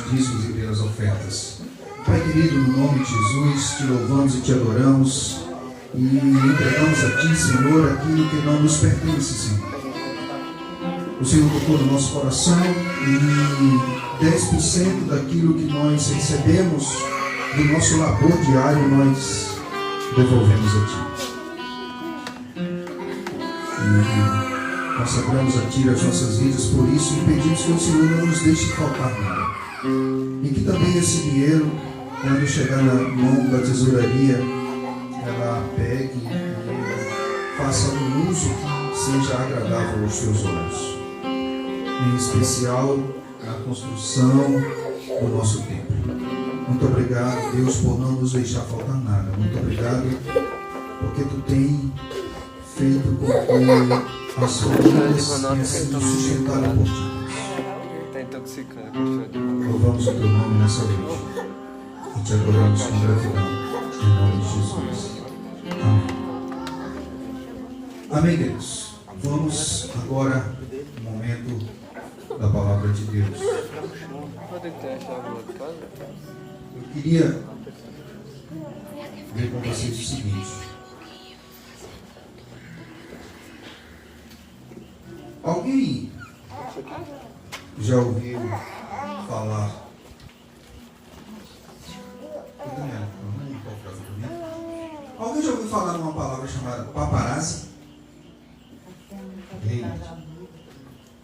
dízimos e pelas ofertas. Pai querido, no nome de Jesus, te louvamos e te adoramos e entregamos a Ti, Senhor, aquilo que não nos pertence, Senhor. O Senhor tocou no nosso coração e 10% daquilo que nós recebemos do nosso labor diário nós devolvemos a Ti. E consagramos a Ti as nossas vidas por isso e pedimos que o Senhor não nos deixe faltar nada. E que também esse dinheiro, quando chegar na mão da tesouraria, ela pegue e faça um uso que seja agradável aos Teus olhos. Em especial na construção do nosso templo. Muito obrigado, Deus, por não nos deixar faltar nada. Muito obrigado porque Tu tem feito com que as famílias tenham sido sustentadas por Ti. Louvamos o Teu nome nessa noite e Te adoramos com gratidão, em nome de Jesus. Amém. Amém, queridos. Vamos agora no momento da palavra de Deus. Eu queria ver com vocês o seguinte. Alguém já ouviu falar? Alguém já ouviu falar numa palavra chamada paparazzi?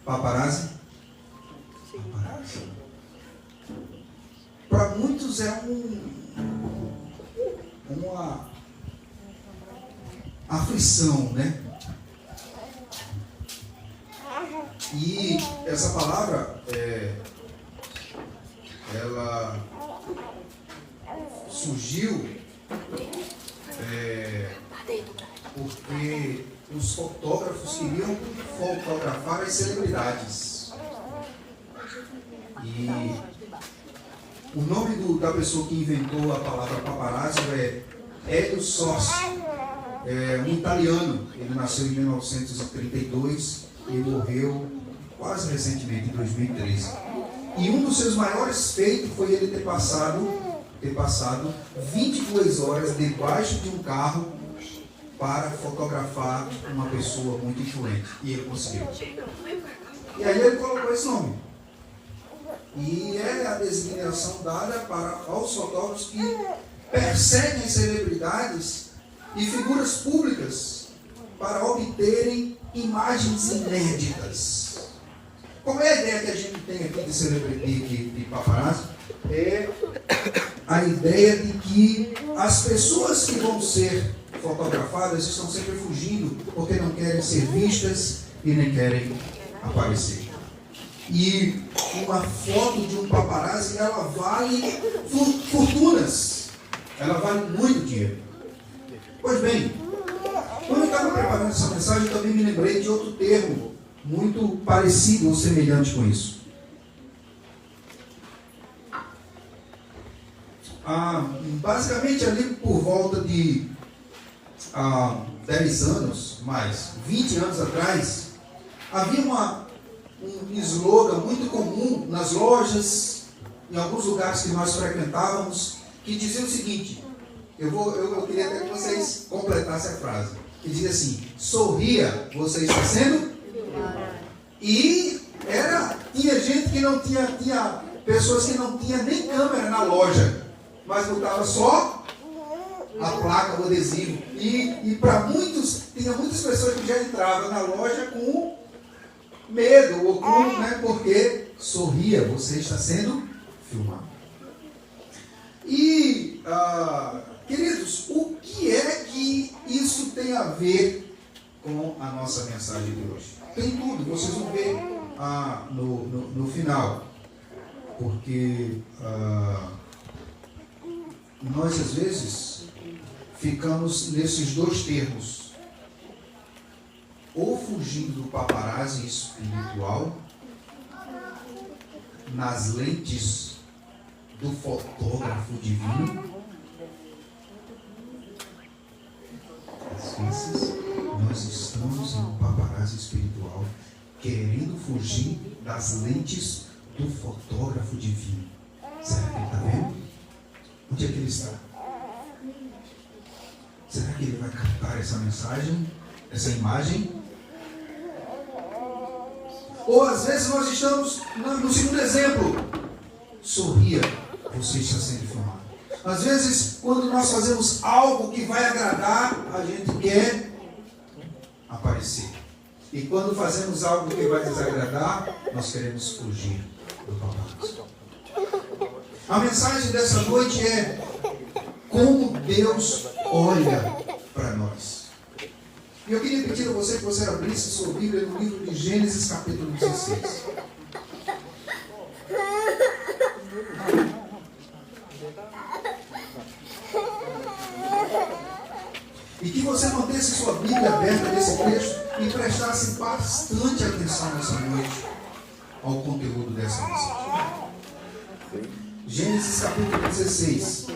Paparazzi? Para muitos é uma aflição, né? E essa palavra ela surgiu porque os fotógrafos queriam fotografar as celebridades. E o nome da pessoa que inventou a palavra paparazzo é Elio Sorsi, um italiano. Ele nasceu em 1932 e morreu quase recentemente, em 2013. E um dos seus maiores feitos foi ele ter passado 22 horas debaixo de um carro para fotografar uma pessoa muito influente. E ele conseguiu. E aí ele colocou esse nome. E é a designação dada aos fotógrafos que perseguem as celebridades e figuras públicas para obterem imagens inéditas. Qual é a ideia que a gente tem aqui de celebridade, de paparazzi? É a ideia de que as pessoas que vão ser fotografadas estão sempre fugindo porque não querem ser vistas e nem querem aparecer. E uma foto de um paparazzi, ela vale fortunas. Ela vale muito dinheiro. Pois bem, quando eu estava preparando essa mensagem, eu também me lembrei de outro termo muito parecido ou semelhante com isso. Basicamente, ali por volta de 10 anos, mais 20 anos atrás, havia um slogan muito comum nas lojas, em alguns lugares que nós frequentávamos, que dizia o seguinte, eu queria até que vocês completassem a frase, que dizia assim: sorria, você está sendo? E tinha gente que não tinha pessoas que não tinham nem câmera na loja, mas botava só a placa, o adesivo. E para muitos, tinha muitas pessoas que já entravam na loja com medo, ou com, porque sorria, você está sendo filmado. E, queridos, o que é que isso tem a ver com a nossa mensagem de hoje? Tem tudo, vocês vão ver no final. Porque nós, às vezes, ficamos nesses dois termos. Ou fugindo do paparazzi espiritual, nas lentes do fotógrafo divino. Às vezes, nós estamos em um paparazzi espiritual, querendo fugir das lentes do fotógrafo divino. Será que ele está vendo? Onde é que ele está? Será que ele vai captar essa mensagem, essa imagem? Ou às vezes nós estamos no segundo exemplo. Sorria, você está sendo filmado. Às vezes, quando nós fazemos algo que vai agradar, a gente quer aparecer. E quando fazemos algo que vai desagradar, nós queremos fugir do paparazzo. A mensagem dessa noite é como Deus olha para nós. E eu queria pedir a você que você abrisse sua Bíblia no livro de Gênesis, capítulo 16. E que você mantesse sua Bíblia aberta nesse texto e prestasse bastante atenção nessa noite ao conteúdo dessa mensagem. Gênesis capítulo 16.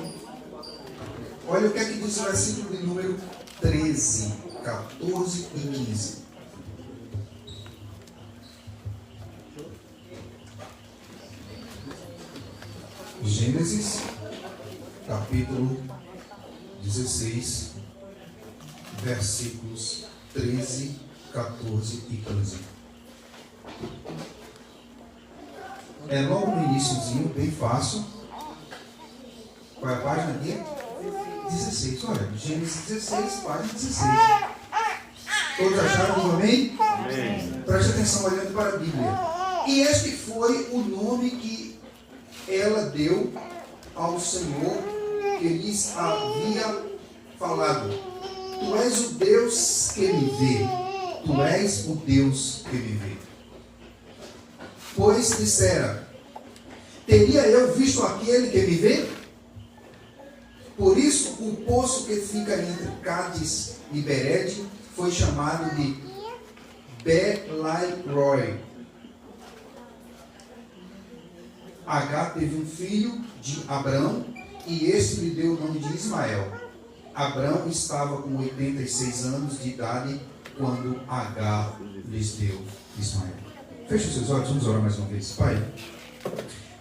Olha o que é que diz o versículo de número 13, 14 e 15. Gênesis capítulo 16, versículos 13, 14 e 15. É logo no iniciozinho, bem fácil. Qual é a página aqui? 16. Olha, Gênesis 16, página 16. Todos acharam? Amém? Amém. Preste atenção olhando para a Bíblia. E este foi o nome que ela deu ao Senhor que lhes havia falado: Tu és o Deus que me vê. Tu és o Deus que me vê. Pois dissera: Teria eu visto aquele que me vê? Por isso o poço que fica entre Cádiz e Bered foi chamado de Belai-roi. Agar teve um filho de Abrão, e este lhe deu o nome de Ismael. Abrão estava com 86 anos de idade quando Agar lhes deu Ismael. Feche os seus olhos, vamos orar mais uma vez. Pai,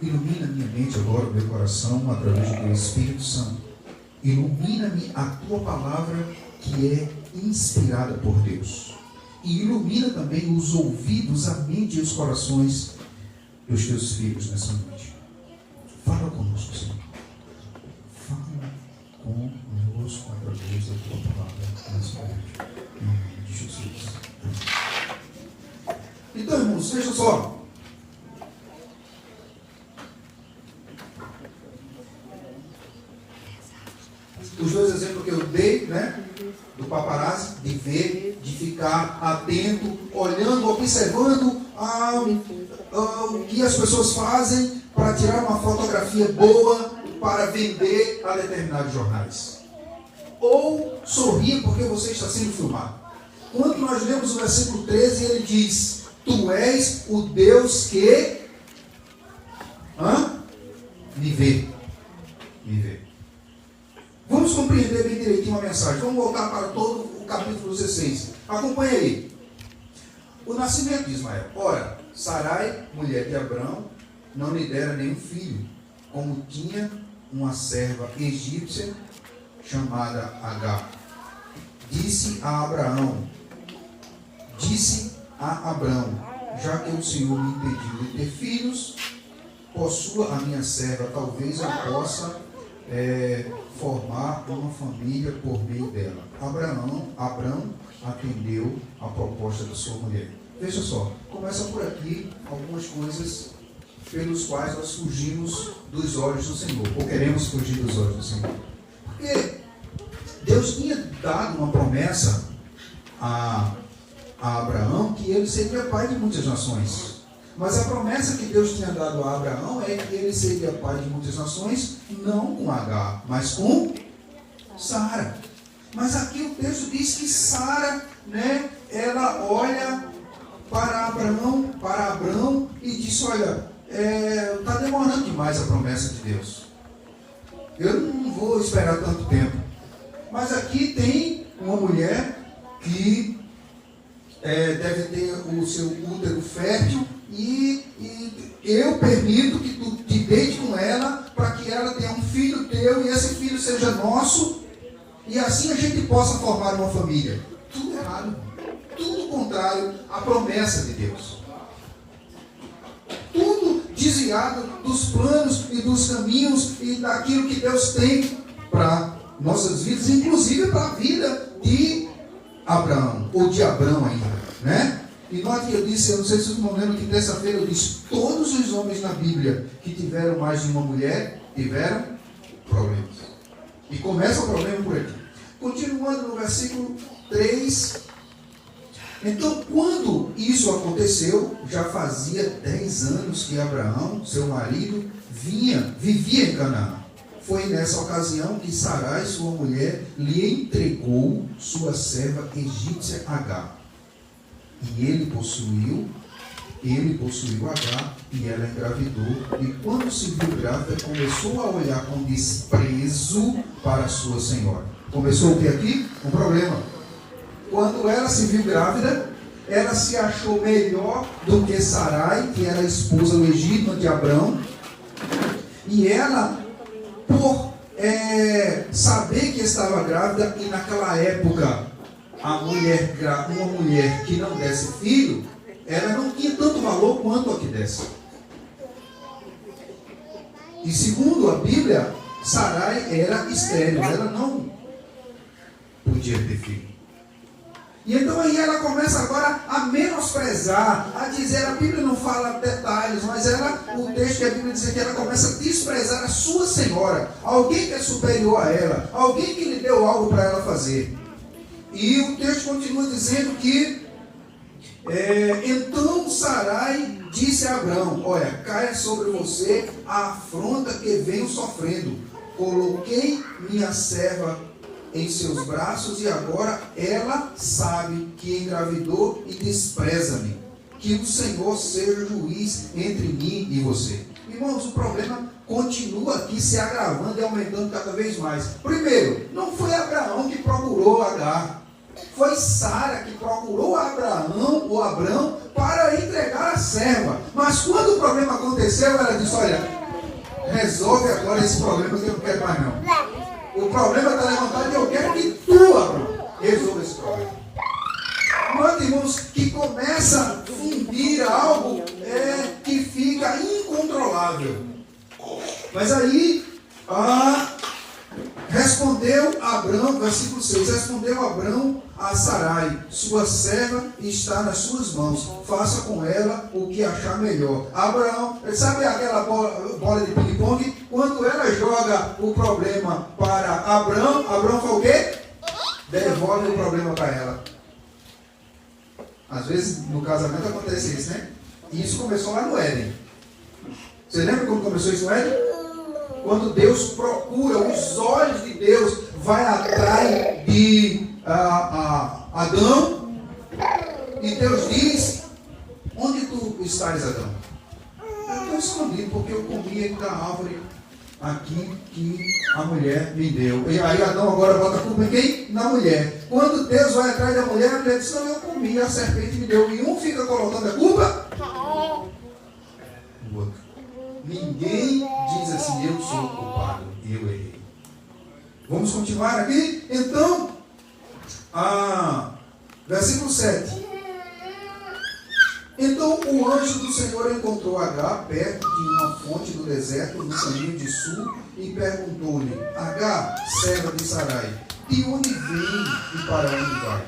ilumina minha mente agora, meu coração, através do teu Espírito Santo. Ilumina-me a tua palavra, que é inspirada por Deus. E ilumina também os ouvidos, a mente e os corações dos teus filhos nessa noite. Fala conosco, Senhor. Fala conosco através da tua palavra nessa noite. Em nome de Jesus. Então, irmãos, veja só. Os dois exemplos que eu dei, né? Do paparazzi, de ver, de ficar atento, olhando, observando o que as pessoas fazem para tirar uma fotografia boa para vender a determinados jornais. Ou sorrir porque você está sendo filmado. Quando nós lemos o versículo 13, ele diz: Tu és o Deus que me vê. Me vê. Vamos compreender bem direitinho a mensagem. Vamos voltar para todo o capítulo 16. Acompanhe aí. O nascimento de Ismael. Ora, Sarai, mulher de Abrão, não lhe dera nenhum filho, como tinha uma serva egípcia chamada Agar. Disse a Abrão, já que o Senhor me impediu de ter filhos, possua a minha serva, talvez eu possa formar uma família por meio dela. Abrão atendeu a proposta da sua mulher. Veja só, começa por aqui algumas coisas pelos quais nós fugimos dos olhos do Senhor, ou queremos fugir dos olhos do Senhor. Porque Deus tinha dado uma promessa a Abraão que ele seria pai de muitas nações. Mas a promessa que Deus tinha dado a Abraão é que ele seria pai de muitas nações, não com Agar, mas com Sara. Mas aqui o texto diz que Sara, né, ela olha para Abraão e diz: olha, está demorando demais a promessa de Deus. Eu não vou esperar tanto tempo. Mas aqui tem uma mulher que deve ter o seu útero fértil e eu permito que tu te deite com ela eu e esse filho seja nosso, e assim a gente possa formar uma família. Tudo errado. Tudo contrário à promessa de Deus. Tudo desviado dos planos e dos caminhos e daquilo que Deus tem para nossas vidas, inclusive para a vida de Abraão, ou de Abrão ainda, né? E note que eu disse, eu não sei se vocês não lembram, que terça-feira eu disse, todos os homens na Bíblia que tiveram mais de uma mulher, tiveram problemas. E começa o problema por aqui. Continuando no versículo 3. Então, quando isso aconteceu, já fazia 10 anos que Abraão, seu marido, vivia em Canaã. Foi nessa ocasião que Sarai, sua mulher, lhe entregou sua serva egípcia Agar. E ele possuiu Agar, e ela engravidou. E quando se viu grávida, começou a olhar com desprezo para sua senhora. Começou o que aqui? Um problema. Quando ela se viu grávida, ela se achou melhor do que Sarai, que era a esposa legítima de Abrão. E ela, por saber que estava grávida, e naquela época, uma mulher que não desse filho, ela não tinha tanto valor quanto a que desse. E segundo a Bíblia, Sarai era estéril, ela não podia ter filho. E então aí ela começa agora a menosprezar, a dizer, a Bíblia não fala detalhes, mas o texto que a Bíblia diz que ela começa a desprezar a sua senhora, alguém que é superior a ela, alguém que lhe deu algo para ela fazer. E o texto continua dizendo que então Sarai disse a Abrão, olha, caia sobre você a afronta que venho sofrendo. Coloquei minha serva em seus braços e agora ela sabe que engravidou e despreza-me. Que o Senhor seja juiz entre mim e você. Irmãos, o problema continua aqui se agravando e aumentando cada vez mais. Primeiro, não foi Abraão que procurou Agar. Foi Sara que procurou Abrão para entregar a serva. Mas quando o problema aconteceu, ela disse, olha, resolve agora esse problema que eu não quero mais não. O problema está levantado e eu quero que tu, Abrão, resolva esse problema. Quando, irmãos, que começa a fundir algo que fica incontrolável. Mas aí, respondeu Abrão, versículo 6, respondeu Abrão a Sarai, sua serva está nas suas mãos, faça com ela o que achar melhor. Abraão, sabe aquela bola de ping-pong? Quando ela joga o problema para Abrão faz o quê? Devolve o problema para ela. Às vezes no casamento acontece isso, né? E isso começou lá no Éden. Você lembra como começou isso no Éden? Quando Deus procura, os olhos de Deus vai atrás de Adão, e Deus diz, onde tu estás, Adão? Eu estou escondido porque eu comi da árvore aqui que a mulher me deu. E aí Adão agora bota a culpa em quem? Na mulher. Quando Deus vai atrás da mulher, a mulher diz, não, eu comi, a serpente me deu. E um fica colocando a culpa no outro. Ninguém diz assim, eu sou o culpado, eu errei. Vamos continuar aqui? Então, versículo 7. Então o anjo do Senhor encontrou Agar perto de uma fonte do deserto, no caminho de sul, e perguntou-lhe, Agar, serva de Sarai, de onde vem e para onde vai?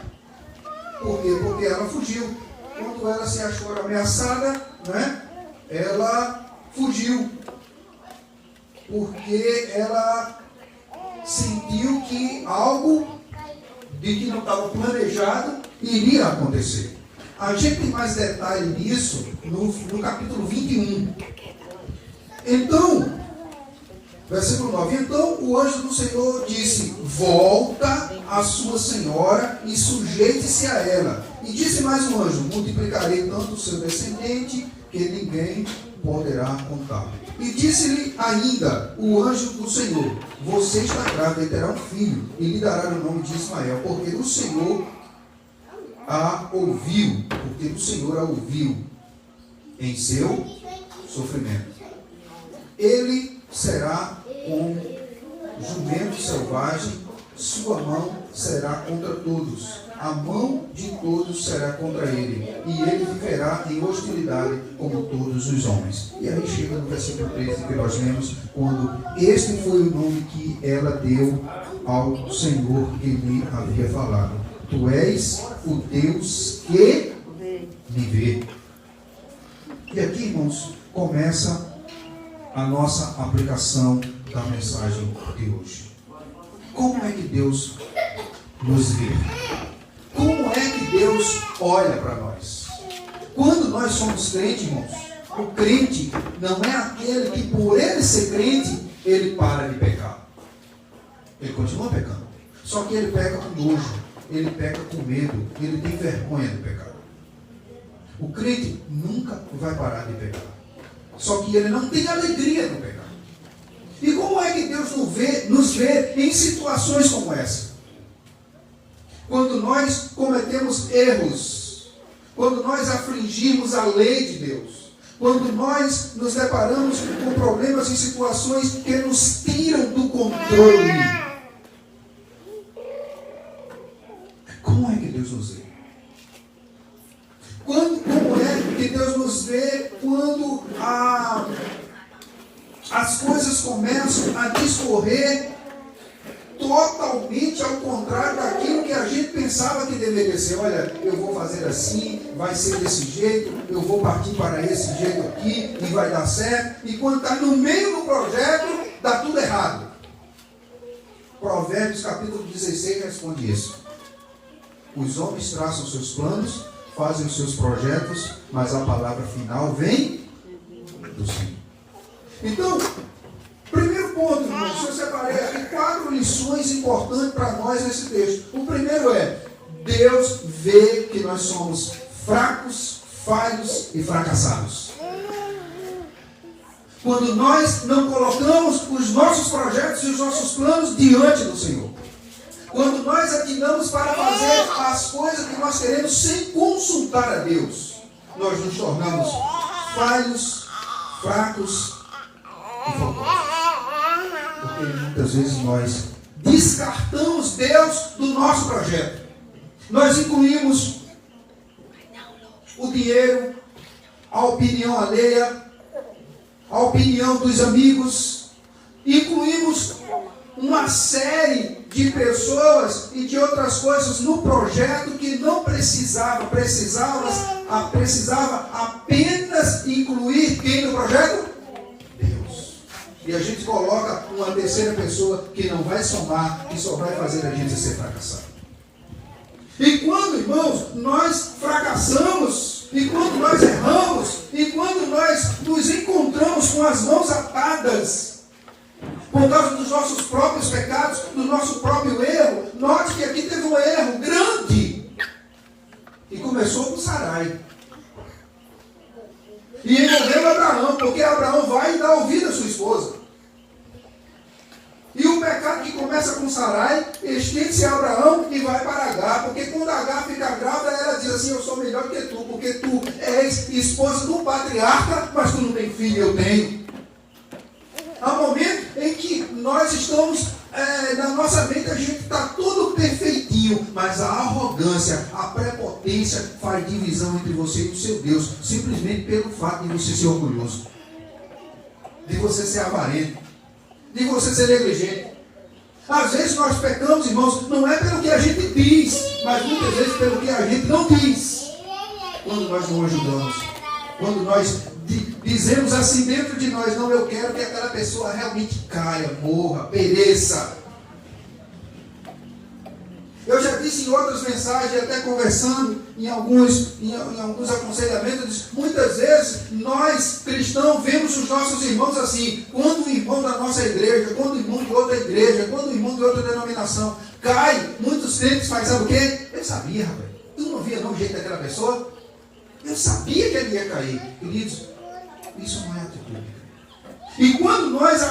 Por quê? Porque ela fugiu. Quando ela se achou ameaçada, né, ela fugiu. Porque ela sentiu que algo de que não estava planejado iria acontecer. A gente tem mais detalhe nisso no capítulo 21. Então, versículo 9. Então o anjo do Senhor disse, volta a sua senhora e sujeite-se a ela. E disse mais um anjo, multiplicarei tanto o seu descendente que ninguém poderá contar. E disse-lhe ainda o anjo do Senhor, você está grávida e terá um filho, e lhe dará o nome de Ismael, porque o Senhor a ouviu em seu sofrimento. Ele será como selvagem, sua mão será contra todos. A mão de todos será contra ele, e ele viverá em hostilidade como todos os homens. E aí chega no versículo 13 que nós lemos, quando este foi o nome que ela deu ao Senhor que lhe havia falado: Tu és o Deus que me vê. E aqui, irmãos, começa a nossa aplicação da mensagem de hoje. Como é que Deus nos vê? Como é que Deus olha para nós? Quando nós somos crentes, irmãos, o crente não é aquele que, por ele ser crente, ele para de pecar. Ele continua pecando. Só que ele peca com nojo, ele peca com medo, ele tem vergonha do pecado. O crente nunca vai parar de pecar. Só que ele não tem alegria no pecado. E como é que Deus nos vê em situações como essa? Quando nós cometemos erros, quando nós afligimos a lei de Deus, quando nós nos deparamos com problemas e situações que nos tiram do controle, como é que Deus nos vê? Como é que Deus nos vê quando as coisas começam a discorrer totalmente ao contrário daquilo que a gente pensava que deveria ser? Olha, eu vou fazer assim, vai ser desse jeito, eu vou partir para esse jeito aqui e vai dar certo. E quando está no meio do projeto, dá tudo errado. Provérbios capítulo 16 responde isso. Os homens traçam seus planos, fazem os seus projetos, mas a palavra final vem do Senhor. Então, primeiro ponto, irmãos, eu separei aqui 4 lições importantes para nós nesse texto. O primeiro é: Deus vê que nós somos fracos, falhos e fracassados. Quando nós não colocamos os nossos projetos e os nossos planos diante do Senhor. Quando nós atinamos para fazer as coisas que nós queremos sem consultar a Deus, nós nos tornamos falhos, fracos e faltosos. Porque muitas vezes nós descartamos Deus do nosso projeto. Nós incluímos o dinheiro, a opinião alheia, a opinião dos amigos, incluímos uma série de pessoas e de outras coisas no projeto que não precisava apenas incluir quem no projeto? Deus. E a gente coloca uma terceira pessoa que não vai somar e só vai fazer a gente ser fracassado. E quando, irmãos, nós fracassamos, e quando nós erramos, e quando nós nos encontramos com as mãos atadas, por causa dos nossos próprios pecados, do nosso próprio erro, note que aqui teve um erro grande. E começou com Sarai. E envolveu Abraão, porque Abraão vai dar ouvido à sua esposa. E o pecado que começa com Sarai, estende-se a Abraão e vai para Agar. Porque quando Agar fica grávida, ela diz assim: eu sou melhor que tu, porque tu és esposa do patriarca, mas tu não tem filho, eu tenho. Há um momento em que nós estamos, na nossa mente, a gente está tudo perfeitinho, mas a arrogância, a prepotência faz divisão entre você e o seu Deus, simplesmente pelo fato de você ser orgulhoso, de você ser avarento, de você ser negligente. Às vezes nós pecamos, irmãos, não é pelo que a gente diz, mas muitas vezes pelo que a gente não diz. Quando nós não ajudamos, quando nós dizemos assim dentro de nós: não, eu quero que aquela pessoa realmente caia, morra, pereça. Eu já disse em outras mensagens, até conversando em alguns aconselhamentos, muitas vezes nós cristãos vemos os nossos irmãos assim. Quando o irmão da nossa igreja, quando o irmão de outra igreja, quando o irmão de outra denominação cai, muitos crentes fazem o quê? Eu sabia, rapaz. Tu não via não o jeito daquela pessoa? Eu sabia que ele ia cair. Queridos, isso não é atitude. E quando nós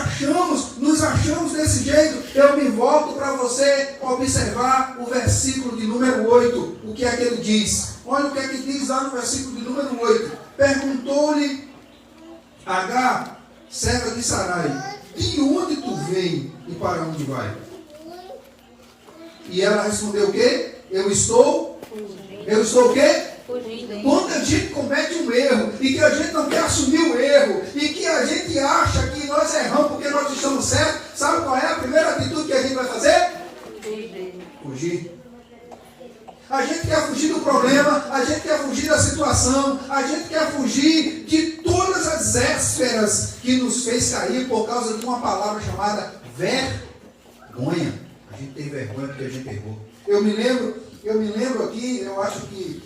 nos achamos desse jeito, eu me volto para você observar o versículo de número 8. O que é que ele diz? Olha o que é que diz lá no versículo de número 8. Perguntou-lhe Agar, serva de Sarai: de onde tu vem e para onde vai? E ela respondeu o quê? Eu estou o quê? Fugindo. Quando a gente comete um erro e que a gente não quer assumir o erro e que a gente acha que nós erramos porque nós estamos certos, sabe qual é a primeira atitude que a gente vai fazer? Fugir. A gente quer fugir do problema, a gente quer fugir da situação, a gente quer fugir de todas as ésferas que nos fez cair por causa de uma palavra chamada vergonha. A gente tem vergonha porque a gente errou. Eu me lembro aqui, eu acho que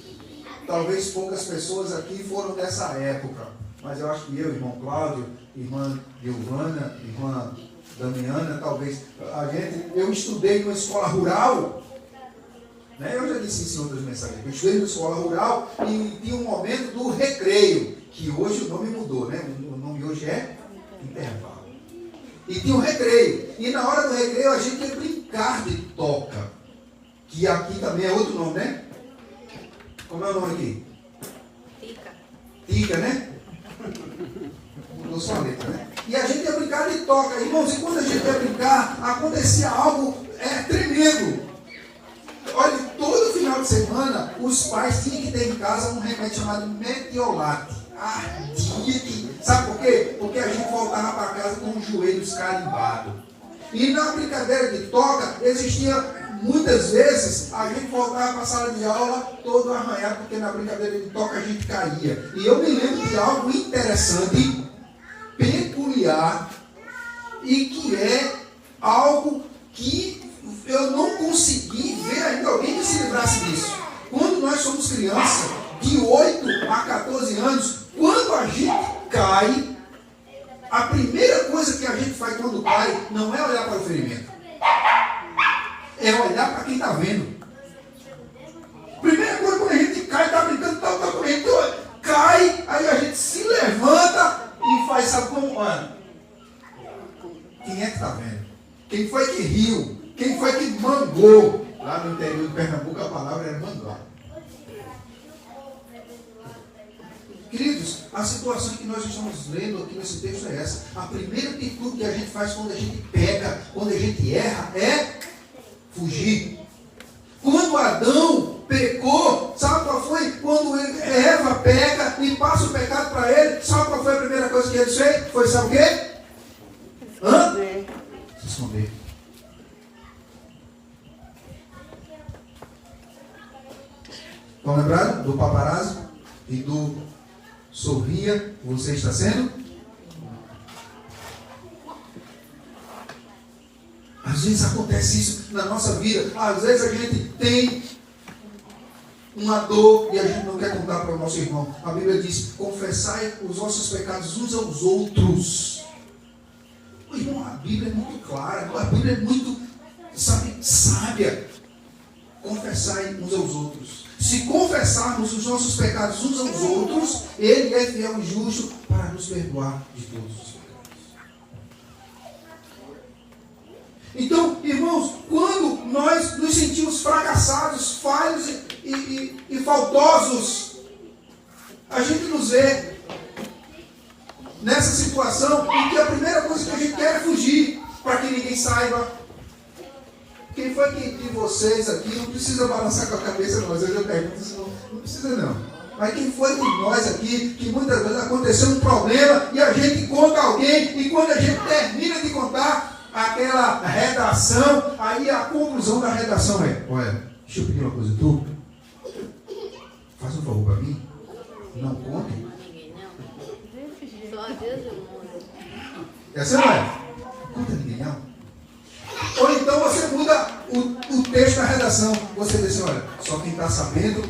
talvez poucas pessoas aqui foram dessa época, mas eu acho que eu, irmão Cláudio, irmã Giovana, irmã Damiana, talvez, eu estudei numa escola rural, né? Eu já disse isso em outras mensagens, eu estudei numa escola rural e tinha um momento do recreio, que hoje o nome mudou, né? O nome hoje é intervalo. E tinha um recreio, e na hora do recreio a gente ia brincar de toca, que aqui também é outro nome, né? Como é o nome aqui? Tica, né? Mudou só a letra, né? E a gente ia brincar de toca. Irmãos, e quando a gente ia brincar, acontecia algo tremendo. Olha, todo final de semana, os pais tinham que ter em casa um remédio chamado metiolate. Ardia que... Sabe por quê? Porque a gente voltava para casa com os joelhos carimbados. E na brincadeira de toca, existia... Muitas vezes a gente voltava para a sala de aula todo arranhado, porque na brincadeira de toca a gente caía. E eu me lembro de algo interessante, peculiar, e que é algo que eu não consegui ver ainda alguém que se livrasse disso. Quando nós somos crianças, de 8 a 14 anos, quando a gente cai, a primeira coisa que a gente faz quando cai não é olhar para o ferimento. É olhar para quem está vendo. Primeira coisa, quando a gente cai, está brincando, está correndo, cai, aí a gente se levanta e faz, sabe como? Olha, quem é que está vendo? Quem foi que riu? Quem foi que mangou? Lá no interior de Pernambuco a palavra era mangar. Queridos, a situação que nós estamos lendo aqui nesse texto é essa. A primeira atitude que a gente faz quando a gente peca, quando a gente erra, é fugir. Quando Adão pecou, sabe qual foi? Quando Eva peca e passa o pecado para ele, sabe qual foi a primeira coisa que ele fez? Foi, sabe o quê? Se esconder. Estão lembrados do paparazzo e do sorria? Você está sendo? Às vezes acontece isso na nossa vida. Às vezes a gente tem uma dor e a gente não quer contar para o nosso irmão. A Bíblia diz: confessai os vossos pecados uns aos outros. Irmão, a Bíblia é muito clara, a Bíblia é muito, sábia. Confessai uns aos outros. Se confessarmos os nossos pecados uns aos outros, Ele é fiel e justo para nos perdoar de todos os pecados. Então, irmãos, quando nós nos sentimos fracassados, falhos e faltosos, a gente nos vê nessa situação em que a primeira coisa que a gente quer é fugir, para que ninguém saiba. Quem foi que de vocês aqui, não precisa balançar com a cabeça, não, mas eu já pergunto isso, não precisa não. Mas quem foi de nós aqui, que muitas vezes aconteceu um problema e a gente conta a alguém, e quando a gente termina de contar aquela redação, aí a conclusão da redação é: olha, deixa eu pedir uma coisa, tu faz um favor para mim, não conte. Ninguém não. Só Deus e o mundo. Essa não é? Não conta ninguém não. Ou então você muda o texto da redação. Você diz assim: olha, só quem está sabendo.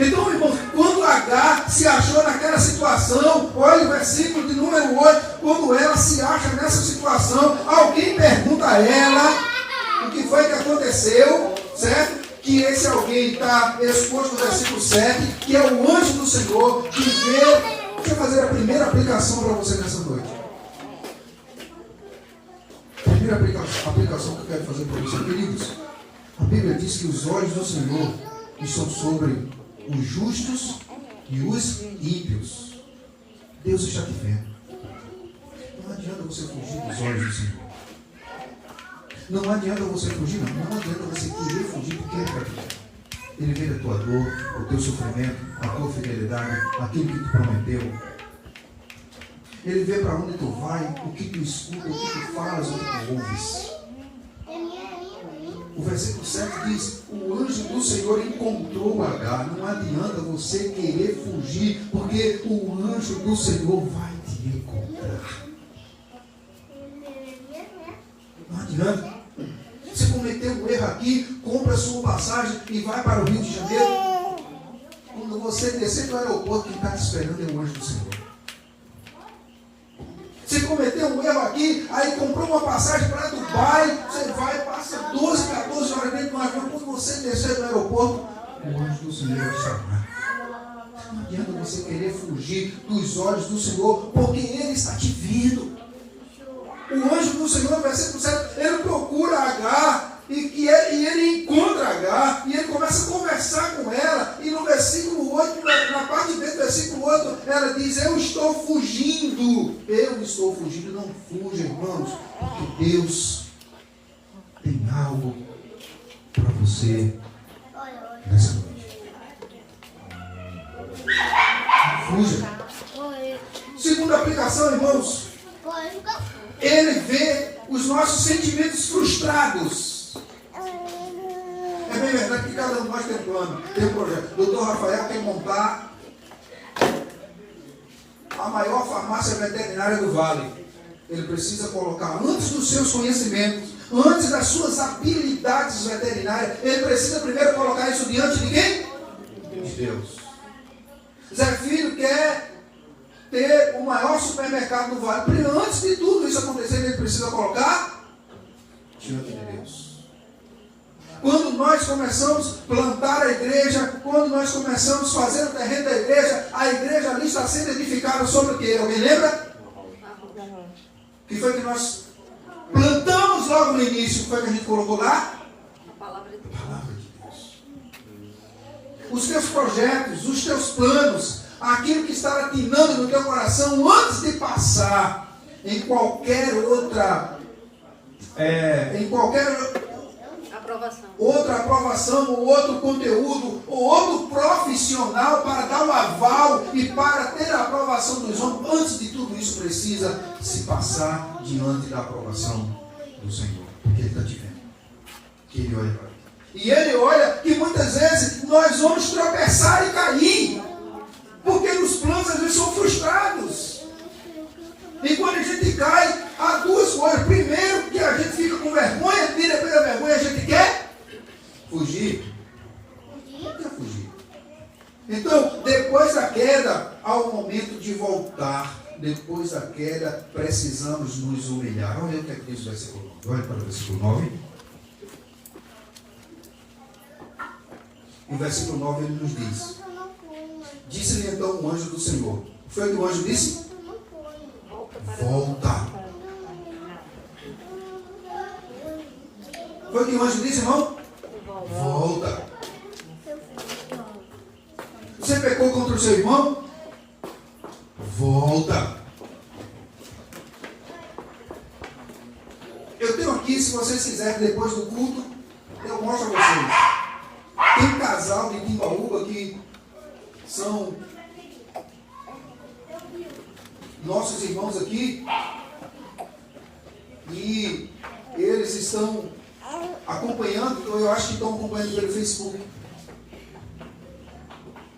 Então, irmão, quando H se achou naquela situação, olha o versículo de número 8, quando ela se acha nessa situação, alguém pergunta a ela o que foi que aconteceu, certo? Que esse alguém está exposto no versículo 7, que é o anjo do Senhor, que veio. Deixa eu fazer a primeira aplicação para você nessa noite. A primeira aplicação que eu quero fazer para você, queridos. A Bíblia diz que os olhos do Senhor estão sobre os justos e os ímpios. Deus está te vendo. Não adianta você fugir dos olhos do Senhor. Não adianta você fugir, não adianta você querer fugir, porque ele vai fugir. Ele vê a tua dor, o teu sofrimento, a tua fidelidade, aquilo que tu prometeu. Ele vê para onde tu vai, o que tu escuta, o que tu falas, o que tu ouves. O versículo 7 diz: o anjo do Senhor encontrou Agar. Não adianta você querer fugir, porque o anjo do Senhor vai te encontrar. Não adianta. Você cometeu um erro aqui, compra a sua passagem e vai para o Rio de Janeiro. Quando você descer do aeroporto, quem está te esperando é o anjo do Senhor. Você cometeu um erro aqui, aí comprou uma passagem para Dubai, você vai, passa 12, 14 horas dentro de um avião. Quando você descer do aeroporto, o anjo do Senhor vai te chamar. Não adianta você querer fugir dos olhos do Senhor, porque Ele está te vendo. O anjo do Senhor, no versículo 7, ele procura Agar, e ele encontra Agar, e ele começa a conversar com ela, e no versículo 8, na parte B do versículo 8, ela diz: eu estou fugindo, não fuja, irmãos, porque Deus tem algo para você nessa noite. Não fuja. Segunda aplicação, irmãos, ele vê os nossos sentimentos frustrados. É bem verdade que cada um de nós tem um plano, tem um projeto. O Dr. Rafael quer montar a maior farmácia veterinária do Vale. Ele precisa colocar, antes dos seus conhecimentos, antes das suas habilidades veterinárias, ele precisa primeiro colocar isso diante de quem? De Deus. Zé Filho quer ter o maior supermercado do Vale. Antes de tudo isso acontecer, ele precisa colocar diante de Deus. Quando nós começamos a plantar a igreja, quando nós começamos a fazer o terreno da igreja, a igreja ali está sendo edificada sobre o quê? Alguém lembra? Que foi que nós plantamos logo no início? O que foi que a gente colocou lá? A palavra de Deus. Os teus projetos, os teus planos, aquilo que está atinando no teu coração, antes de passar em qualquer outra outra aprovação, ou outro conteúdo, ou outro profissional para dar o aval e para ter a aprovação dos homens, antes de tudo isso precisa se passar diante da aprovação do Senhor, porque Ele está te vendo, que Ele olha para ti. E Ele olha que muitas vezes nós vamos tropeçar e cair, porque os planos às vezes são frustrados. E quando a gente cai, há duas coisas. Primeiro, que a gente fica com vergonha, e depois da vergonha a gente quer fugir. Não quer fugir. Então, depois da queda, há o momento de voltar. Depois da queda, precisamos nos humilhar. Olha o que é que diz o versículo 9. Olha para o versículo 9. O versículo 9 ele nos diz: disse-lhe então o anjo do Senhor. Foi o que o anjo disse? Volta. Foi o que o anjo disse, irmão? Volta. Você pecou contra o seu irmão? Volta. Eu tenho aqui, se vocês quiserem, depois do culto, eu mostro a vocês. Tem um casal de Timbaúba que são nossos irmãos aqui, e eles estão acompanhando, eu acho que estão acompanhando pelo Facebook.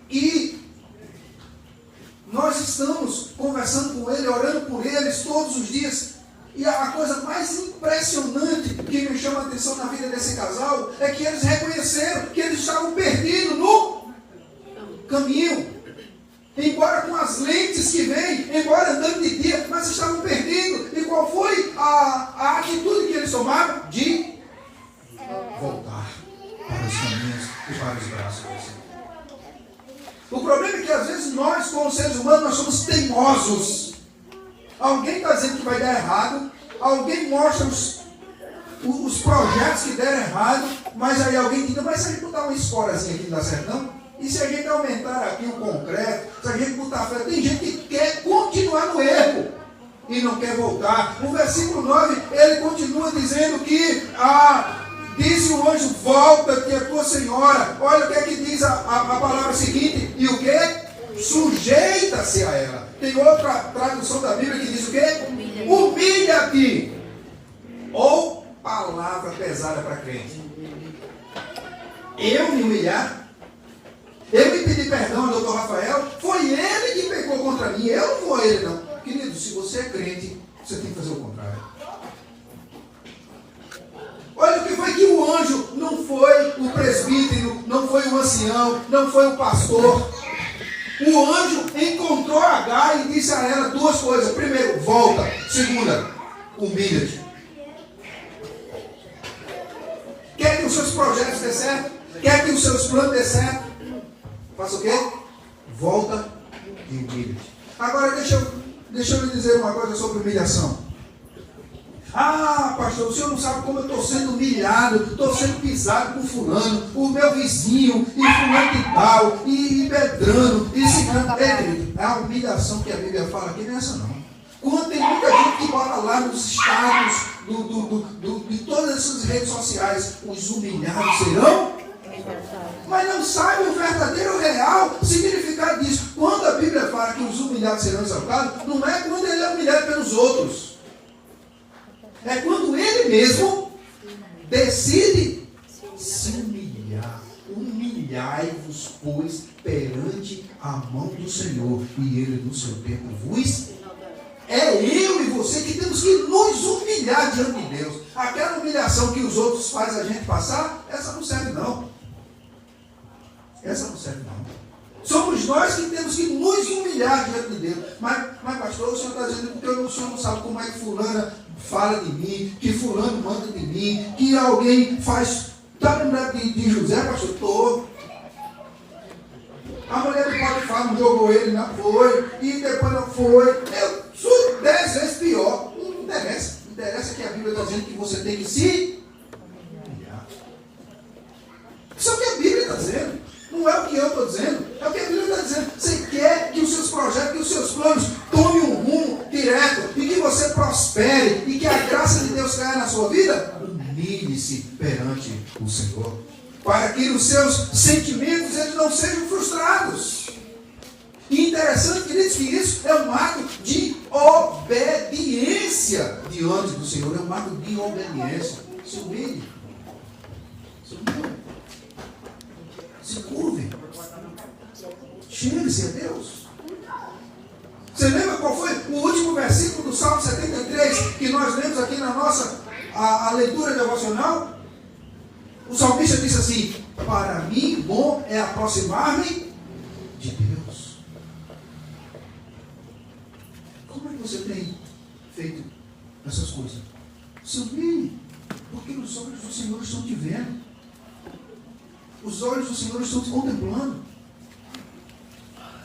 E nós estamos conversando com eles, orando por eles todos os dias. E a coisa mais impressionante que me chama a atenção na vida desse casal é que eles reconheceram que eles estavam perdidos no caminho. Embora com as lentes que vêm, embora andando de dia, mas estavam perdidos. E qual foi a atitude que eles tomaram? De voltar para os caminhos e para os braços do Senhor. O problema é que às vezes nós, como seres humanos, nós somos teimosos. Alguém está dizendo que vai dar errado, alguém mostra os projetos que deram errado, mas aí alguém diz: mas se a gente botar uma esporazinha aqui não dá certo não? E se a gente aumentar aqui o concreto, se a gente botar fé, tem gente que quer continuar no erro. e não quer voltar. O versículo 9, ele continua dizendo que disse o anjo, volta-te a tua senhora. Olha o que é que diz a palavra seguinte. E o que? Sujeita-se a ela. Tem outra tradução da Bíblia que diz o quê? Humilha-te. Ou palavra pesada para crente. Eu me humilhar? Eu me pedi perdão ao doutor Rafael? Foi ele que pecou contra mim. Eu não vou a ele, não. Querido, se você é crente, você tem que fazer o contrário. Olha o que foi que o anjo não foi o presbítero, não foi o ancião, não foi o pastor. O anjo encontrou Agar e disse a ela duas coisas. Primeiro, volta. Segunda, humilha-te. Quer que os seus projetos dê certo? Quer que os seus planos dê certo? Faça o quê? Volta e humilha-te. Agora deixa eu lhe dizer uma coisa sobre humilhação. Ah, pastor, o senhor não sabe como eu estou sendo humilhado, estou sendo pisado por fulano, o meu vizinho, e fulano de tal, e Beltrano, e ciclano. É a humilhação que a Bíblia fala aqui, não é essa não. Quando tem muita gente que bota lá nos status de todas essas redes sociais, os humilhados serão, mas não sabe o verdadeiro, real significado disso. Quando a Bíblia fala que os humilhados serão exaltados, não é quando ele é humilhado pelos outros. É quando ele mesmo decide se humilhar. Humilhai-vos, pois, perante a mão do Senhor, e ele no seu tempo vos. É eu e você que temos que nos humilhar diante de Deus. Aquela humilhação que os outros fazem a gente passar, essa não serve não. Essa não serve não. Somos nós que temos que nos humilhar diante de Deus. Mas pastor, o senhor está dizendo que o senhor não sabe como é que fulana fala de mim, que fulano manda de mim, que alguém faz. Está lembrado de José, pastor? Estou. A mulher do Potifar não jogou ele, não foi. E depois não foi. Eu sou 10 vezes pior. Não interessa. Interessa que a Bíblia está dizendo que você tem que se humilhar. Isso é o que a Bíblia está dizendo. Não é o que eu estou dizendo, é o que a Bíblia está dizendo. Você quer que os seus projetos, que os seus planos tomem um rumo direto e que você prospere e que a graça de Deus caia na sua vida? Humilhe-se perante o Senhor, para que os seus sentimentos eles não sejam frustrados. E interessante, queridos, que isso é um ato de obediência diante do Senhor, é um ato de obediência. Se humilhe. Se humilhe. Se curve. Chegue-se a Deus. Você lembra qual foi o último versículo do Salmo 73 que nós lemos aqui na nossa a leitura devocional? O salmista disse assim: para mim bom é aproximar-me de Deus. Como é que você tem feito essas coisas? Se humilhe, porque os olhos do Senhor estão te vendo. Os olhos do Senhor estão te contemplando.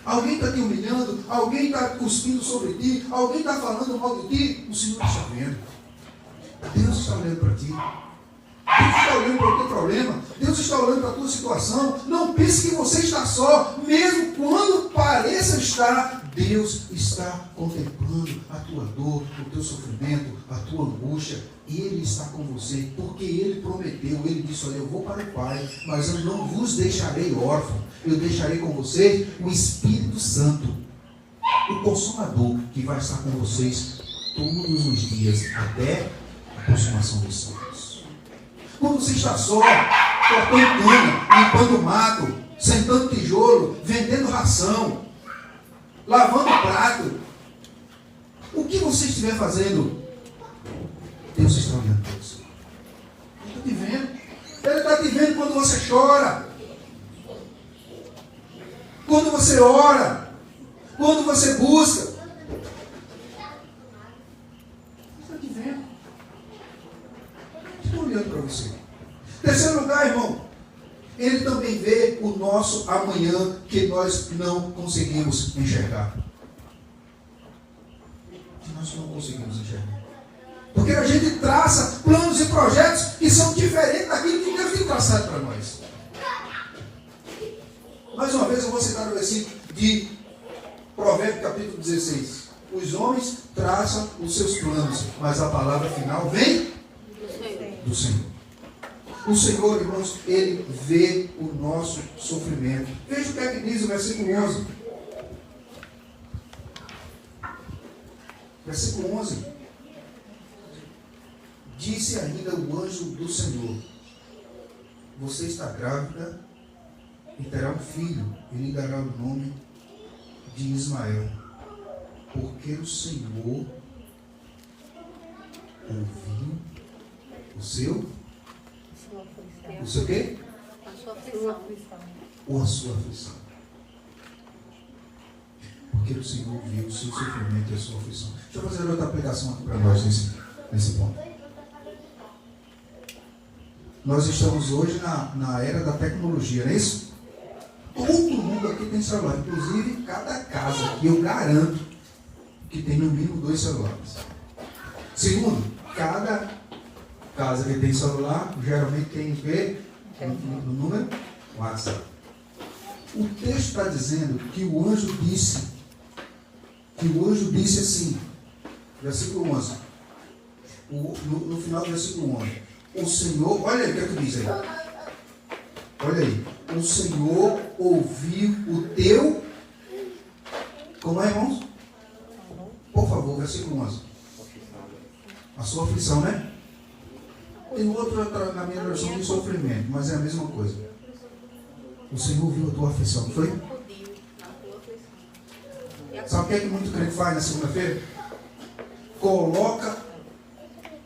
Alguém está te humilhando, alguém está cuspindo sobre ti, alguém está falando mal de ti, o Senhor está vendo. Deus está olhando para ti. Deus está olhando para o teu problema. Deus está olhando para a tua situação. Não pense que você está só. Mesmo quando pareça estar, Deus está contemplando a tua dor, o teu sofrimento, a tua angústia. Ele está com você, porque Ele prometeu. Ele disse: olha, eu vou para o Pai, mas eu não vos deixarei órfão. Eu deixarei com vocês o Espírito Santo, o Consolador, que vai estar com vocês todos os dias, até a consumação dos séculos. Quando você está só, cortando cana, limpando mato, sentando tijolo, vendendo ração, lavando prato, o que você estiver fazendo, Deus está olhando para você. Ele está te vendo. Ele está te vendo quando você chora, quando você ora, quando você busca. Ele está te vendo. Estou olhando para você. Terceiro lugar, irmão, Ele também vê o nosso amanhã que nós não conseguimos enxergar. Que nós não conseguimos enxergar. Porque a gente traça planos e projetos que são diferentes daquilo que Deus tem traçado para nós. Mais uma vez eu vou citar o versículo de Provérbios capítulo 16. Os homens traçam os seus planos, mas a palavra final vem do Senhor. O Senhor, irmãos, Ele vê o nosso sofrimento. Veja o que é que diz o versículo 11. Versículo 11. Disse ainda o anjo do Senhor: você está grávida e terá um filho, e lhe dará o nome de Ismael, porque o Senhor ouviu o seu quê? A sua aflição. Ou a sua aflição. Porque o Senhor viu o seu sofrimento e a sua aflição. Deixa eu fazer outra aplicação aqui para nós nesse ponto. Nós estamos hoje na era da tecnologia, não é isso? Todo mundo aqui tem celular, inclusive cada casa aqui, eu garanto que tem no mínimo 2 celulares. Segundo, cada casa que tem celular, geralmente tem o quê? No número WhatsApp. O texto está dizendo que o anjo disse assim, versículo 11, no final do versículo 11, o Senhor, olha aí o que é que diz aí, olha aí, o Senhor ouviu o teu, como é, irmãos? Por favor, versículo 11, a sua aflição, né? Tem outra na minha versão de sofrimento, mas é a mesma coisa. O Senhor viu a tua aflição, não foi? Sabe o que é que muito crente faz na segunda-feira? Coloca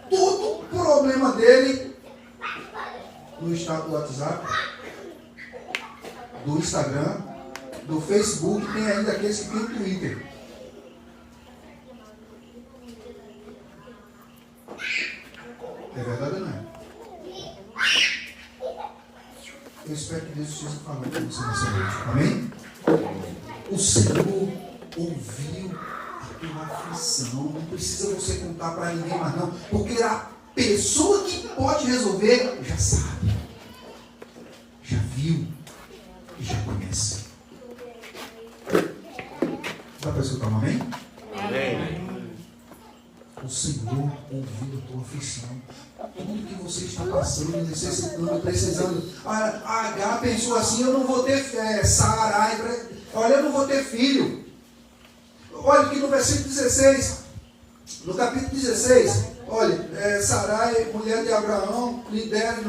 todo o problema dele no estado do WhatsApp, do Instagram, do Facebook, tem ainda aqueles que tem o Twitter. É verdade ou não é? Eu espero que Deus esteja falando com você nessa noite. Amém? O Senhor ouviu a tua aflição. Não precisa você contar para ninguém mais não. Porque a pessoa que pode resolver já sabe. Já viu. E já conhece. Dá para escutar um amém? Amém. O Senhor ouviu a tua aflição. Tudo que você está passando, necessitando, precisando. A H pensou assim: eu não vou ter Sarai, olha, eu não vou ter filho. Olha aqui no versículo 16, no capítulo 16, olha, Sarai, mulher de Abraão, não lhe deram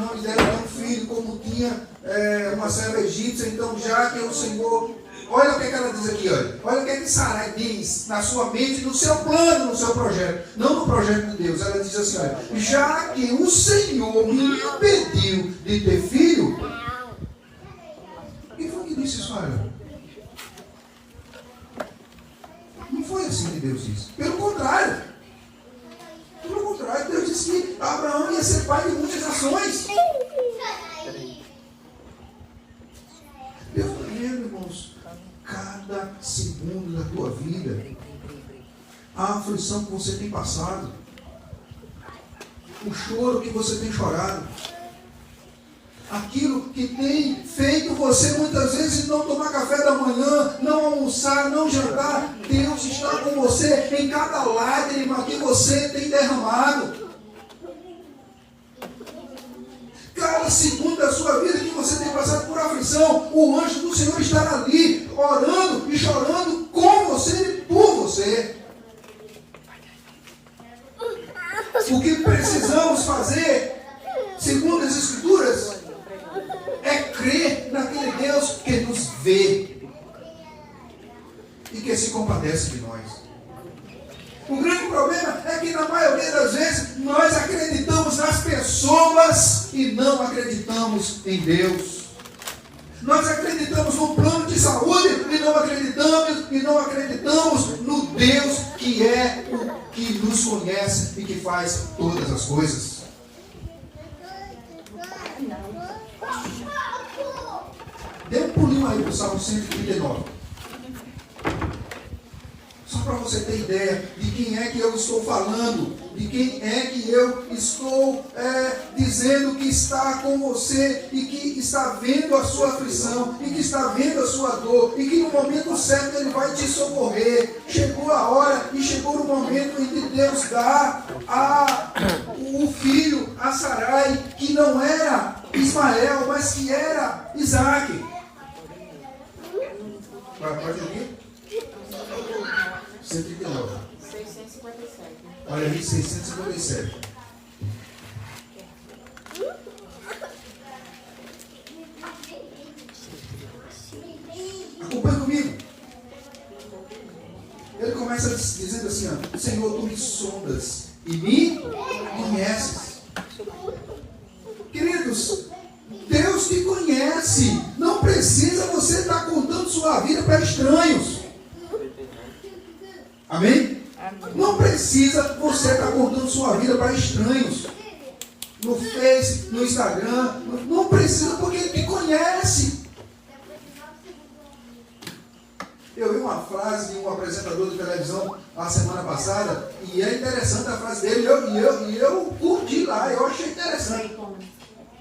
um filho, como tinha uma serva egípcia. Então, já que o Senhor, olha o que ela diz aqui, olha o que Sarai diz na sua mente, no seu plano, no seu projeto, não no projeto de Deus. Ela diz assim: olha, já que o Senhor me impediu de ter filho. Quem foi que disse isso, olha? Não foi assim que Deus disse. Pelo contrário. Deus disse que Abraão ia ser pai de muitas nações. Deus está vendo, irmãos, cada segundo da tua vida, a aflição que você tem passado, o choro que você tem chorado, aquilo que tem feito você muitas vezes não tomar café da manhã, não almoçar, não jantar. Deus está com você em cada lágrima que você tem derramado. Cada segundo da sua vida que você tem passado por aflição, o anjo do Senhor estará ali, orando e chorando com você e por você. O que precisamos fazer, segundo as Escrituras, é crer naquele Deus que nos vê e que se compadece de nós. O grande problema é que na maioria das vezes nós acreditamos nas pessoas e não acreditamos em Deus. Nós acreditamos no plano de saúde e não acreditamos no Deus que é o que nos conhece e que faz todas as coisas. Dê um pulinho aí para o Salmo 139. Só para você ter ideia de quem é que eu estou falando, de quem é que eu estou dizendo que está com você e que está vendo a sua aflição e que está vendo a sua dor e que no momento certo Ele vai te socorrer. Chegou a hora e chegou o momento em que Deus dá o filho a Sarai, que não era Ismael, mas que era Isaac. Pode ouvir? 139. 657. Olha aí, 657. Acompanhe comigo. Ele começa dizendo assim, ó, Senhor, tu me sondas e me conheces. Queridos, Deus te conhece. Não precisa você estar contando sua vida para estranhos. Amém? Não precisa você estar contando sua vida para estranhos. No Face, no Instagram. Não precisa, porque Ele te conhece. Eu vi uma frase de um apresentador de televisão a semana passada, e é interessante a frase dele, e eu curti lá, eu achei interessante.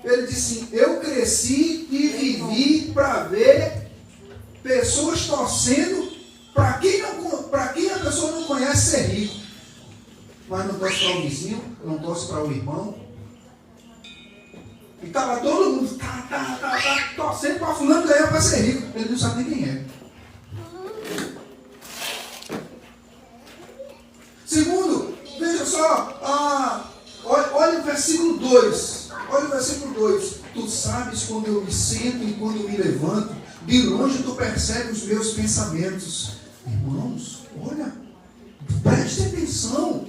Ele disse assim, eu cresci e vivi para ver pessoas torcendo para quem a pessoa não conhece ser rico. Mas não torce para o vizinho, não torce para o irmão. E estava todo mundo torcendo para fulano ganhar para ser rico. Ele não sabe nem quem é. Segundo, veja só, olha o versículo 2. Olha o versículo 2. Tu sabes quando eu me sento e quando eu me levanto, de longe tu percebes os meus pensamentos. Irmãos, olha, preste atenção.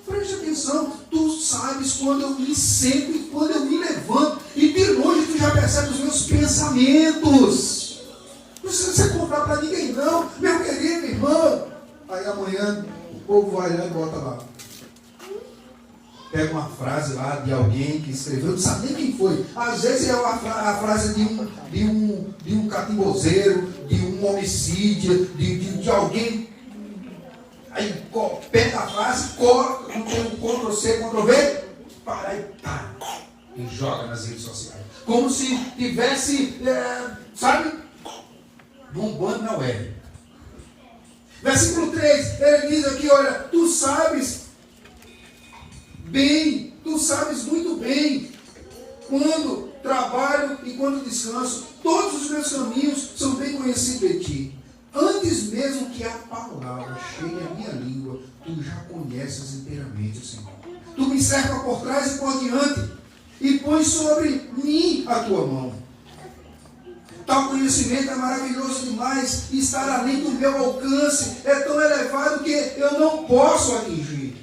Preste atenção. Tu sabes quando eu me sento e quando eu me levanto, e de longe tu já percebes os meus pensamentos. Não precisa você contar para ninguém não, meu querido irmão. Aí amanhã o povo vai lá e bota lá. Pega uma frase lá de alguém que escreveu, não sabe nem quem foi. Às vezes é a frase de um catimbozeiro, de um homicídio, de alguém. Aí pega a frase, corta, não tem um Ctrl-C, Ctrl-V, para e tá. E joga nas redes sociais. Como se tivesse, sabe, bombando na web. Versículo 3, ele diz aqui, olha, tu sabes bem, tu sabes muito bem quando trabalho e quando descanso. Todos os meus caminhos são bem conhecidos de ti. Antes mesmo que a palavra chegue à minha língua, tu já conheces inteiramente, Senhor. Tu me cerca por trás e por diante, e pões sobre mim a tua mão. Tal conhecimento é maravilhoso demais, e estar além do meu alcance, é tão elevado que eu não posso atingir.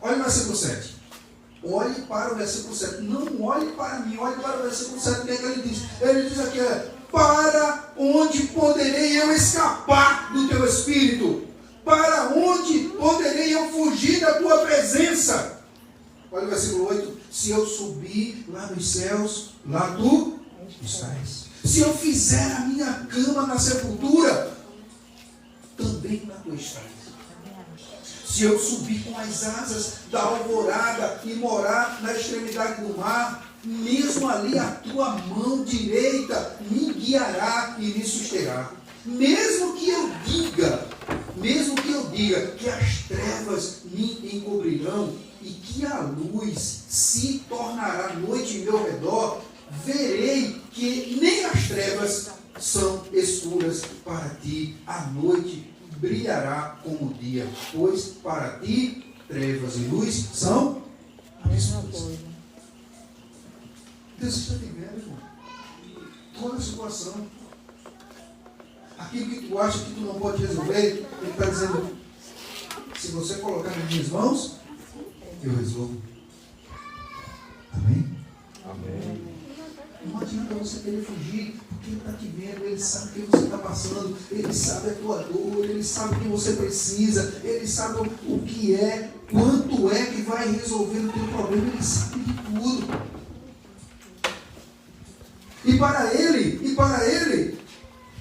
Olha o versículo 7. Olhe para o versículo 7. Não olhe para mim, olhe para o versículo 7. O que é que ele diz? Ele diz aqui, para onde poderei eu escapar do teu Espírito? Para onde poderei eu fugir da tua presença? Olha o versículo 8. Se eu subir lá nos céus, lá tu estás. Se eu fizer a minha cama na sepultura, também lá tu estás. Se eu subir com as asas da alvorada e morar na extremidade do mar, mesmo ali a tua mão direita me guiará e me susterá. Mesmo que eu diga que as trevas me encobrirão e que a luz se tornará noite em meu redor, verei que nem as trevas são escuras para ti. A noite brilhará como o dia, pois para ti trevas e luz são escuras. Deus está vivendo, irmão. Toda a situação. Aquilo que tu acha que tu não pode resolver, Ele está dizendo, se você colocar nas minhas mãos, eu resolvo. Amém? Amém. Não adianta você querer fugir, porque Ele está te vendo, Ele sabe o que você está passando, Ele sabe a tua dor, Ele sabe o que você precisa, Ele sabe o que é, quanto é que vai resolver o teu problema, Ele sabe de tudo. E para ele,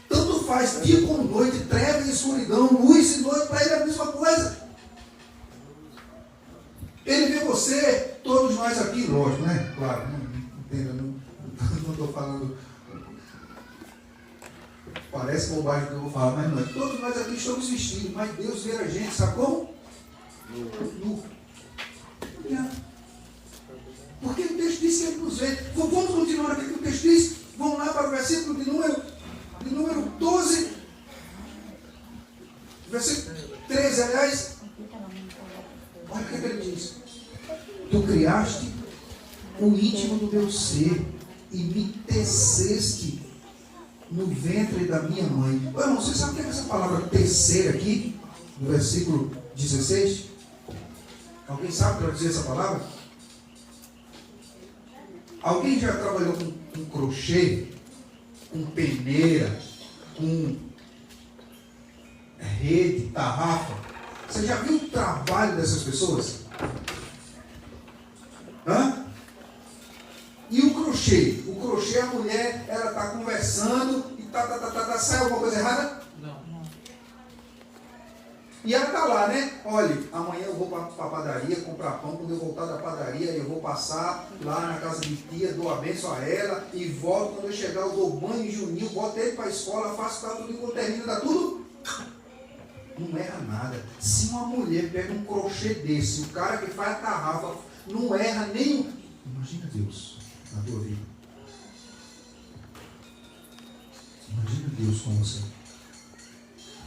tanto tanto faz dia como noite, treva e escuridão, luz e noite, para ele é a mesma coisa. Ele vê você, todos nós aqui, lógico, né? Claro, não estou falando, parece bobagem que eu vou falar, mas não é. Todos nós aqui estamos vestidos, mas Deus vê a gente, sabe como? Nu. Porque o texto diz que ele nos vê. Vamos continuar aqui que o texto diz. Vamos lá para o versículo de número 12. Versículo 13, aliás. Olha o que ele diz. Tu criaste o íntimo do meu ser e me teceste no ventre da minha mãe. Irmão, você sabe o que é essa palavra tecer aqui? No versículo 16? Alguém sabe traduzir essa palavra? Alguém já trabalhou com crochê, com peneira, com rede, tarrafa? Você já viu o trabalho dessas pessoas? Hã? E o crochê? O crochê, a mulher, ela está conversando e sai alguma coisa errada? Não. E ela está lá, né? Olha, amanhã eu vou para a padaria comprar pão. Quando eu voltar da padaria, eu vou passar lá na casa de tia, dou a bênção a ela e volto. Quando eu chegar, eu dou banho em Juninho, boto ele para a escola, faço tudo e quando termina, dá tudo. Não erra nada. Se uma mulher pega um crochê desse, o cara que faz a tarrafa não erra nenhum. Imagina Deus na tua vida. Imagina Deus com você.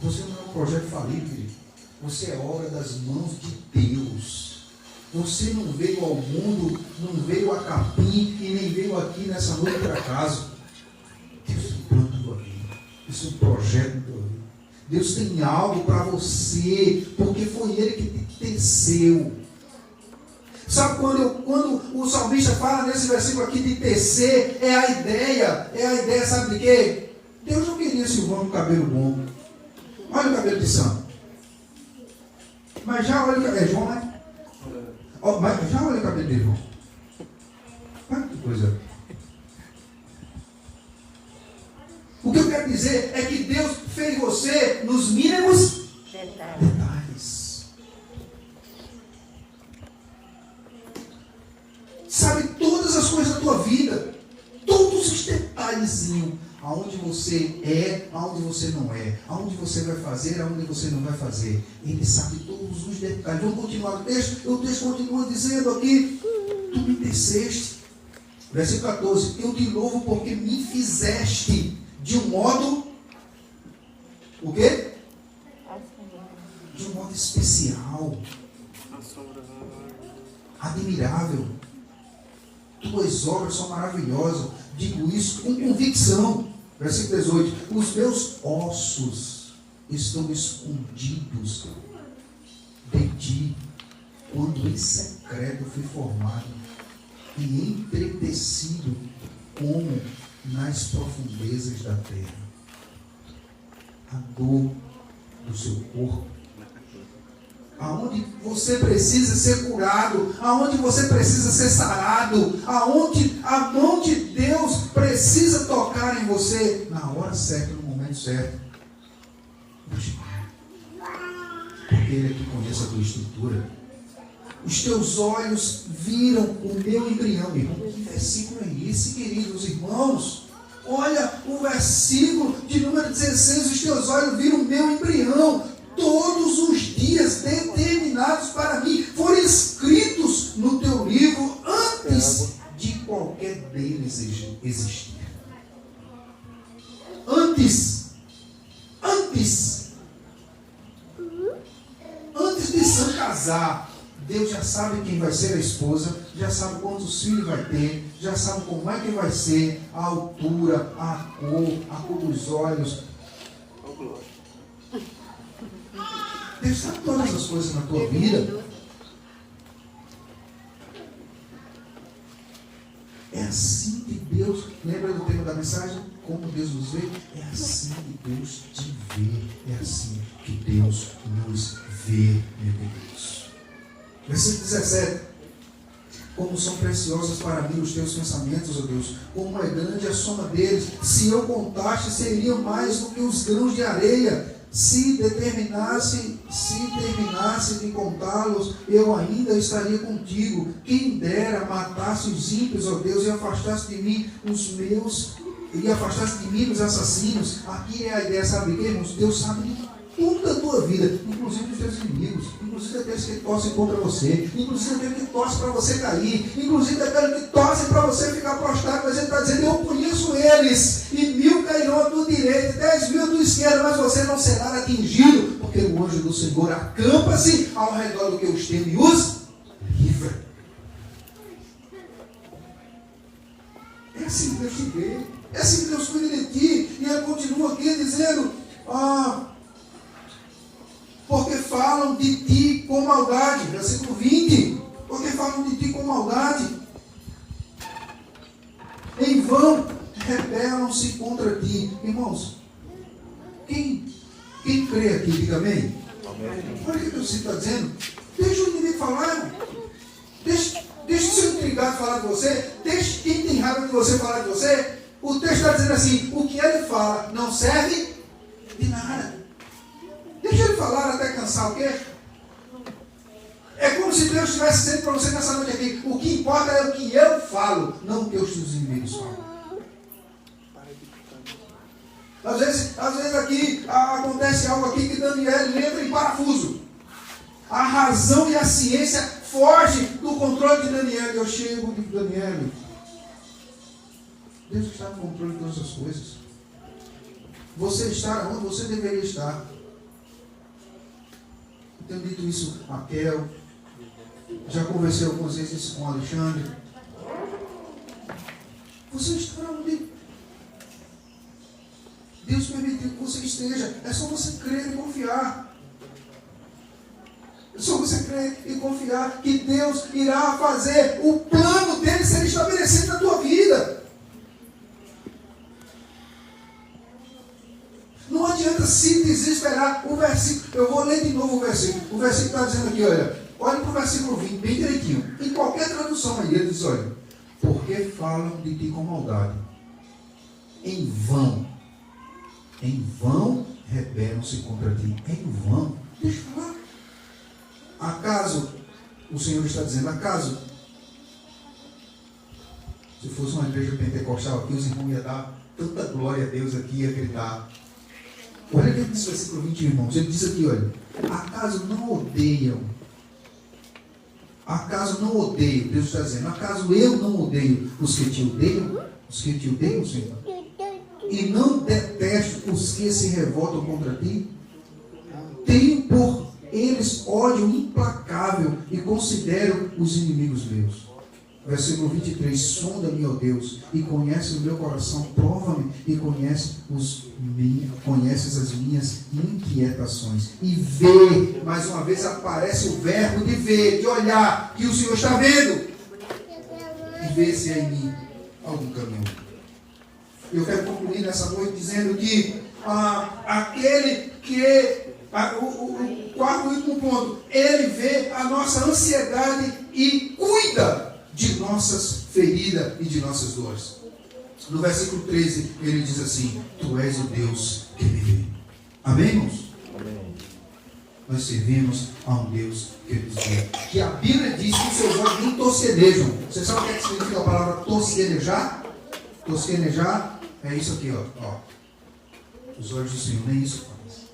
Você não é um projeto falido, querido. Você é obra das mãos de Deus. Você não veio ao mundo, não veio a capim e nem veio aqui nessa noite por acaso. Deus tem um plano na tua vida. Deus tem um projeto na tua vida. Deus tem algo para você, porque foi Ele que te teceu. Sabe quando o salmista fala nesse versículo aqui de tecer, é a ideia, sabe de quê? Deus não queria Silvão com cabelo bom. Olha o cabelo de Sam. Mas já olha o cabelo. É João, né? Mas já olha o cabelo de João. Olha que coisa. O que eu quero dizer é que Deus fez você nos mínimos detalhes. Sabe todas as coisas da tua vida. Todos os detalhezinhos. Aonde você é, aonde você não é. Aonde você vai fazer, aonde você não vai fazer. Ele sabe todos os detalhes. Vamos continuar o texto. O texto continua dizendo aqui. Tu me teceste. Versículo 14. Eu te louvo porque me fizeste de um modo. O quê? De um modo especial. Admirável. Tuas obras são maravilhosas. Digo isso com convicção. Versículo 18. Os meus ossos estão escondidos de ti, quando em secreto fui formado e entretecido como nas profundezas da terra. A dor do seu corpo, aonde você precisa ser curado, aonde você precisa ser sarado, aonde a mão de Deus precisa tocar em você na hora certa, no momento certo. Porque Ele é que conhece a tua estrutura. Os teus olhos viram o meu embrião. Irmão, que versículo é esse, queridos irmãos? Olha o versículo de número 16. Os teus olhos viram o meu embrião. Todos os dias determinados para mim foram escritos no teu livro antes de qualquer deles existir. Antes de se casar, Deus já sabe quem vai ser a esposa, já sabe quantos filhos vai ter, já sabe como é que vai ser, a altura, a cor dos olhos. Deus sabe todas as coisas na tua vida. É assim que Deus, lembra do tema da mensagem? Como Deus nos vê? É assim que Deus te vê. É assim que Deus nos vê, meu Deus. Versículo 17. Como são preciosas para mim os teus pensamentos, ó Deus. Como é grande a soma deles. Se eu contasse, seriam mais do que os grãos de areia. Se terminasse de contá-los, eu ainda estaria contigo. Quem dera matasse os ímpios, ó Deus, e afastasse de mim os assassinos. Aqui é a ideia, sabe de quê, irmãos? Deus sabe de tudo da tua vida, inclusive dos teus inimigos, inclusive daqueles que torcem contra você, inclusive daquele que torce para você cair, inclusive daquele que torce para você ficar prostrado, mas ele está dizendo, eu conheço eles, e 1000 cairão à tua direita, 10.000 à tua esquerda, mas você não será atingido, porque o anjo do Senhor acampa-se ao redor do que os teme e os livra. É assim que Deus te vê, é assim que Deus cuida de ti, e ele continua aqui dizendo, porque falam de ti com maldade. Versículo 20. Porque falam de ti com maldade. Em vão rebelam-se contra ti. Irmãos, quem crê aqui, diga amém. Olha o que Deus está dizendo. Deixa o inimigo falar, irmão. Deixa o seu intrigado falar de você. Deixa quem tem raiva de você falar de você. O texto está dizendo assim, o que ele fala não serve de nada. Deixa ele falar até cansar, o quê? É como se Deus estivesse dizendo para você nessa noite aqui, o que importa é o que eu falo, não o que os teus inimigos falam. Às vezes aqui acontece algo aqui que Daniel entra em parafuso. A razão e a ciência fogem do controle de Daniel. Eu chego de Daniel. Deus está no controle de todas as coisas. Você está onde você deveria estar. Tenho dito isso a Raquel, já conversei algumas vezes com o Alexandre. Você está onde Deus permitiu que você esteja. É só você crer e confiar. É só você crer e confiar que Deus irá fazer o plano dele ser estabelecido na tua vida. Não adianta se desesperar. O versículo, eu vou ler de novo o versículo. O versículo está dizendo aqui, olha para o versículo 20, bem direitinho. Em qualquer tradução aí, ele diz, olha, porque falam de ti com maldade. Em vão rebelam-se contra ti. Em vão. Deixa eu falar. Acaso, o Senhor está dizendo, se fosse uma igreja pentecostal aqui, os irmãos iam dar tanta glória a Deus aqui, ia gritar. Olha o que ele diz no versículo 20, irmãos. Ele diz aqui, olha, acaso não odeiam, Deus está dizendo, acaso eu não odeio os que te odeiam, Senhor? E não detesto os que se revoltam contra ti? Tenho por eles ódio implacável e considero os inimigos meus. Versículo 23, sonda-me, ó Deus, e conhece o meu coração, prova-me e conheces as minhas inquietações. E vê, mais uma vez aparece o verbo de ver, de olhar, que o Senhor está vendo. E vê se há em mim algum caminho. Eu quero concluir nessa noite dizendo que o quarto e último ponto, ele vê a nossa ansiedade e cuida de nossas feridas e de nossas dores. No versículo 13, ele diz assim, tu és o Deus que me vê. Amém, irmãos? Amém. Nós servimos a um Deus que nos vê. Que a Bíblia diz que os seus olhos nem tosquenejam. Você sabe o que significa a palavra tosquenejar? Tosquenejar é isso aqui, ó. Os olhos do Senhor nem isso faz.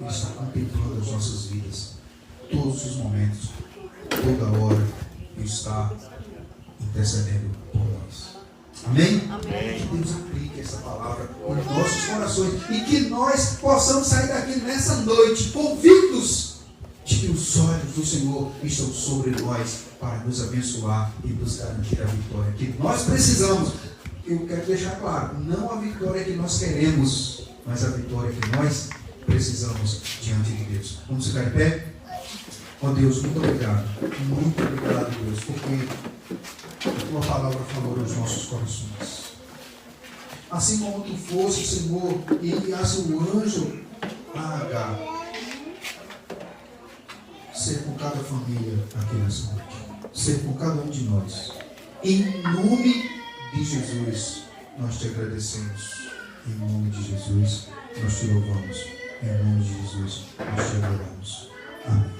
Ele está contemplando as nossas vidas. Todos os momentos, toda hora. Está intercedendo por nós. Amém? Amém? Que Deus aplique essa palavra nos nossos corações e que nós possamos sair daqui nessa noite convictos de que os olhos do Senhor estão sobre nós para nos abençoar e nos garantir a vitória que nós precisamos. Eu quero deixar claro, não a vitória que nós queremos, mas a vitória que nós precisamos diante de Deus. Vamos ficar em pé? Ó Deus, muito obrigado, Deus, porque a tua palavra falou aos nossos corações. Assim como tu fosse, Senhor, e enviasse o anjo a Agar, ser com cada família aqui nessa noite. ser com cada um de nós. Em nome de Jesus, nós te agradecemos. Em nome de Jesus, nós te louvamos. Em nome de Jesus, nós te adoramos. Amém.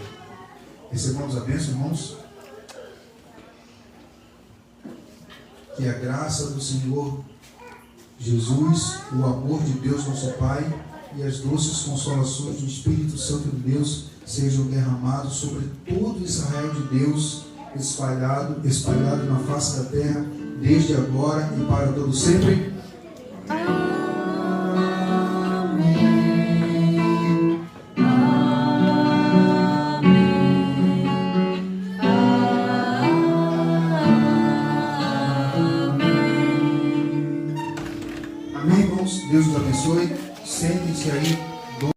Recebamos a bênção, irmãos. Que a graça do Senhor Jesus, o amor de Deus nosso Pai e as doces consolações do Espírito Santo de Deus sejam derramados sobre todo Israel de Deus, espalhado na face da terra, desde agora e para todo sempre. Amém, irmãos? Deus nos abençoe. Sentem-se aí.